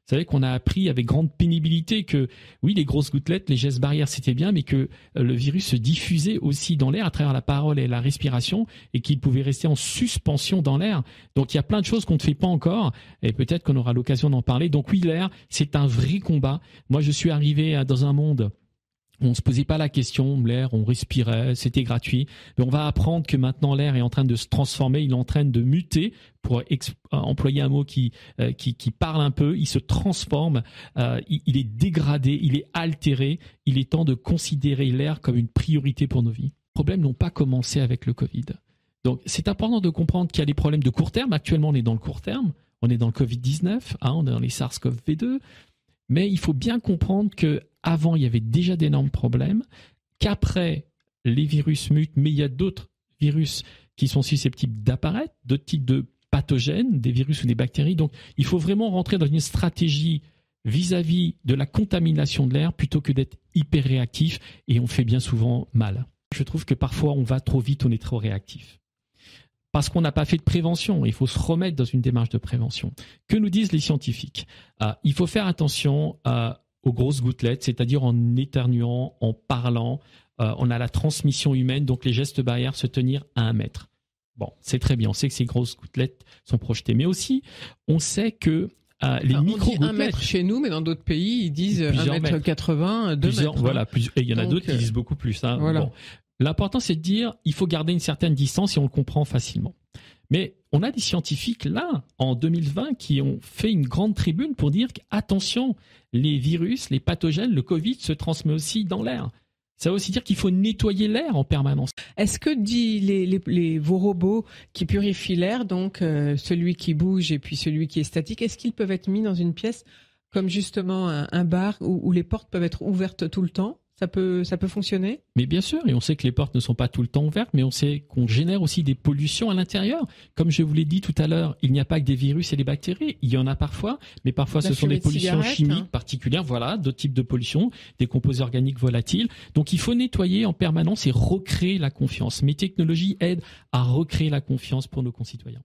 Vous savez qu'on a appris avec grande pénibilité que oui, les grosses gouttelettes, les gestes barrières, c'était bien, mais que le virus se diffusait aussi dans l'air à travers la parole et la respiration et qu'il pouvait rester en suspension dans l'air. Donc il y a plein de choses qu'on ne fait pas encore et peut-être qu'on aura l'occasion d'en parler. Donc oui, l'air, c'est un vrai combat. Moi, je suis arrivé dans un monde où on se posait pas la question, l'air, on respirait, c'était gratuit. Mais on va apprendre que maintenant l'air est en train de se transformer, il est en train de muter, pour employer un mot qui parle un peu, il se transforme, il est dégradé, il est altéré. Il est temps de considérer l'air comme une priorité pour nos vies. Les problèmes n'ont pas commencé avec le Covid. Donc c'est important de comprendre qu'il y a des problèmes de court terme. Actuellement, on est dans le court terme, on est dans le Covid-19, on est dans les SARS-CoV-2. Mais il faut bien comprendre qu'avant, il y avait déjà d'énormes problèmes, qu'après, les virus mutent, mais il y a d'autres virus qui sont susceptibles d'apparaître, d'autres types de pathogènes, des virus ou des bactéries. Donc, il faut vraiment rentrer dans une stratégie vis-à-vis de la contamination de l'air plutôt que d'être hyper réactif, et on fait bien souvent mal. Je trouve que parfois, on va trop vite, on est trop réactif. Parce qu'on n'a pas fait de prévention. Il faut se remettre dans une démarche de prévention. Que nous disent les scientifiques ? Il faut faire attention aux grosses gouttelettes, c'est-à-dire en éternuant, en parlant. On a la transmission humaine, donc les gestes barrières, se tenir à 1 mètre. Bon, c'est très bien. On sait que ces grosses gouttelettes sont projetées. Mais aussi, on sait que les micro-gouttelettes... On dit 1 mètre chez nous, mais dans d'autres pays, ils disent 1,80 m, 2 mètres. Voilà, et il y en a d'autres qui disent beaucoup plus. Voilà. Bon. L'important, c'est de dire il faut garder une certaine distance et on le comprend facilement. Mais on a des scientifiques là, en 2020, qui ont fait une grande tribune pour dire qu'attention, les virus, les pathogènes, le Covid se transmet aussi dans l'air. Ça veut aussi dire qu'il faut nettoyer l'air en permanence. Est-ce que vos robots qui purifient l'air, donc celui qui bouge et puis celui qui est statique, est-ce qu'ils peuvent être mis dans une pièce comme justement un bar où les portes peuvent être ouvertes tout le temps ? Ça peut fonctionner ? Mais bien sûr, et on sait que les portes ne sont pas tout le temps ouvertes, mais on sait qu'on génère aussi des pollutions à l'intérieur. Comme je vous l'ai dit tout à l'heure, il n'y a pas que des virus et des bactéries. Il y en a parfois, mais parfois ce sont des pollutions chimiques particulières, voilà, d'autres types de pollutions, des composés organiques volatiles. Donc il faut nettoyer en permanence et recréer la confiance. Mes technologies aident à recréer la confiance pour nos concitoyens.